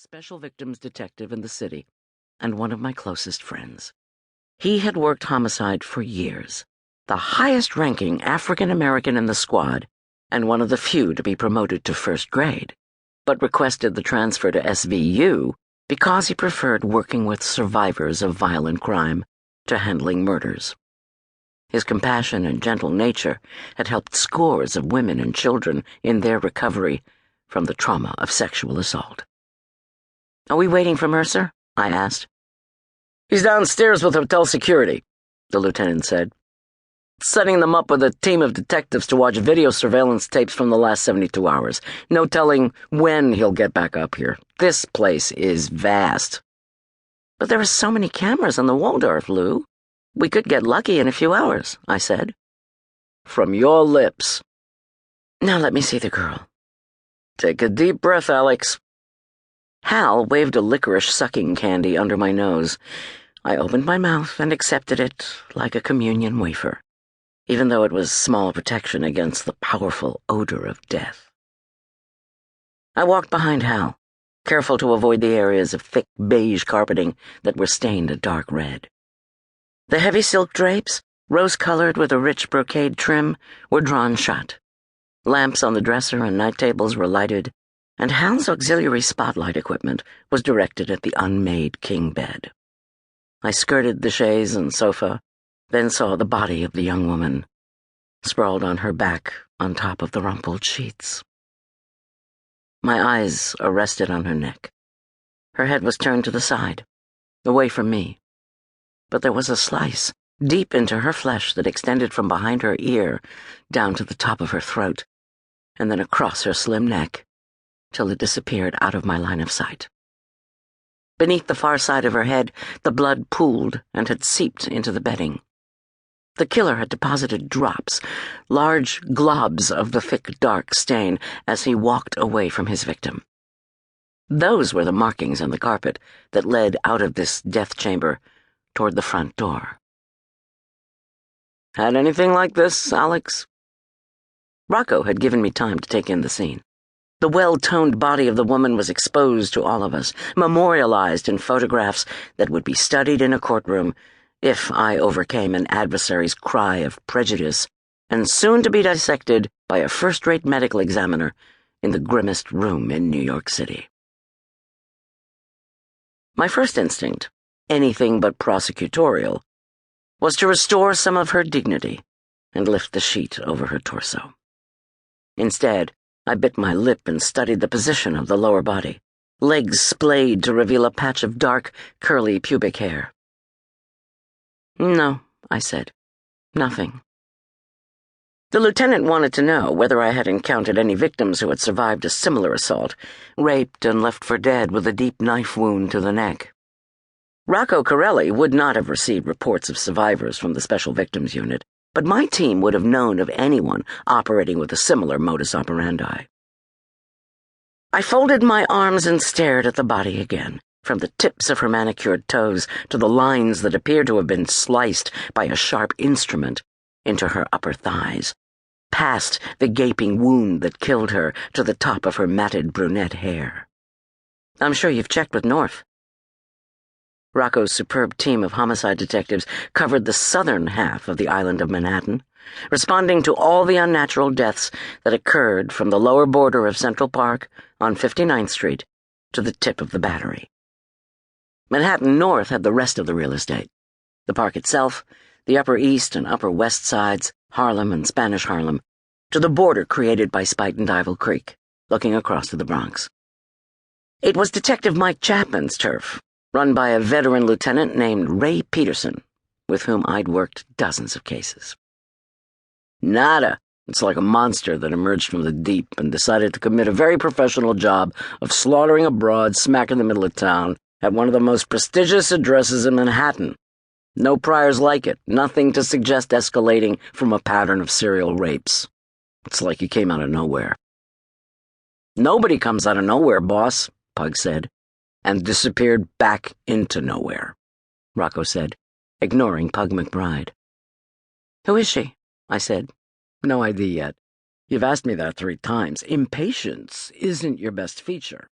special victims detective in the city and one of my closest friends. He had worked homicide for years, the highest-ranking African-American in the squad and one of the few to be promoted to first grade, but requested the transfer to SVU because he preferred working with survivors of violent crime to handling murders. His compassion and gentle nature had helped scores of women and children in their recovery from the trauma of sexual assault. "Are we waiting for Mercer?" I asked. "He's downstairs with hotel security," the lieutenant said. "Setting them up with a team of detectives to watch video surveillance tapes from the last 72 hours. No telling when he'll get back up here. This place is vast." "But there are so many cameras on the Waldorf, Lou. We could get lucky in a few hours," I said. "From your lips." "Now let me see the girl." "Take a deep breath, Alex." Hal waved a licorice sucking candy under my nose. I opened my mouth and accepted it like a communion wafer, even though it was small protection against the powerful odor of death. I walked behind Hal, careful to avoid the areas of thick beige carpeting that were stained a dark red. The heavy silk drapes, rose-colored with a rich brocade trim, were drawn shut. Lamps on the dresser and night tables were lighted, and Hal's auxiliary spotlight equipment was directed at the unmade king bed. I skirted the chaise and sofa, then saw the body of the young woman, sprawled on her back on top of the rumpled sheets. My eyes rested on her neck. Her head was turned to the side, away from me. But there was a slice deep into her flesh that extended from behind her ear down to the top of her throat, and then across her slim neck, till it disappeared out of my line of sight. Beneath the far side of her head, the blood pooled and had seeped into the bedding. The killer had deposited drops, large globs of the thick, dark stain, as he walked away from his victim. Those were the markings on the carpet that led out of this death chamber toward the front door. "Had anything like this, Alex?" Rocco had given me time to take in the scene. The well-toned body of the woman was exposed to all of us, memorialized in photographs that would be studied in a courtroom if I overcame an adversary's cry of prejudice, and soon to be dissected by a first-rate medical examiner in the grimmest room in New York City. My first instinct, anything but prosecutorial, was to restore some of her dignity and lift the sheet over her torso. Instead, I bit my lip and studied the position of the lower body, legs splayed to reveal a patch of dark, curly pubic hair. "No," I said. "Nothing." The lieutenant wanted to know whether I had encountered any victims who had survived a similar assault, raped and left for dead with a deep knife wound to the neck. Rocco Corelli would not have received reports of survivors from the Special Victims Unit, but my team would have known of anyone operating with a similar modus operandi. I folded my arms and stared at the body again, from the tips of her manicured toes to the lines that appeared to have been sliced by a sharp instrument into her upper thighs, past the gaping wound that killed her to the top of her matted brunette hair. "I'm sure you've checked with North." Rocco's superb team of homicide detectives covered the southern half of the island of Manhattan, responding to all the unnatural deaths that occurred from the lower border of Central Park on 59th Street to the tip of the Battery. Manhattan North had the rest of the real estate: the park itself, the Upper East and Upper West Sides, Harlem and Spanish Harlem, to the border created by Spite and Dival Creek, looking across to the Bronx. It was Detective Mike Chapman's turf, run by a veteran lieutenant named Ray Peterson, with whom I'd worked dozens of cases. Nada. It's like a monster that emerged from the deep and decided to commit a very professional job of slaughtering a broad smack in the middle of town at one of the most prestigious addresses in Manhattan. No priors like it, nothing to suggest escalating from a pattern of serial rapes. It's like he came out of nowhere. "Nobody comes out of nowhere, boss," Pug said, "and disappeared back into nowhere," Rocco said, ignoring Pug McBride. "Who is she?" I said. "No idea yet. You've asked me that 3 times. Impatience isn't your best feature."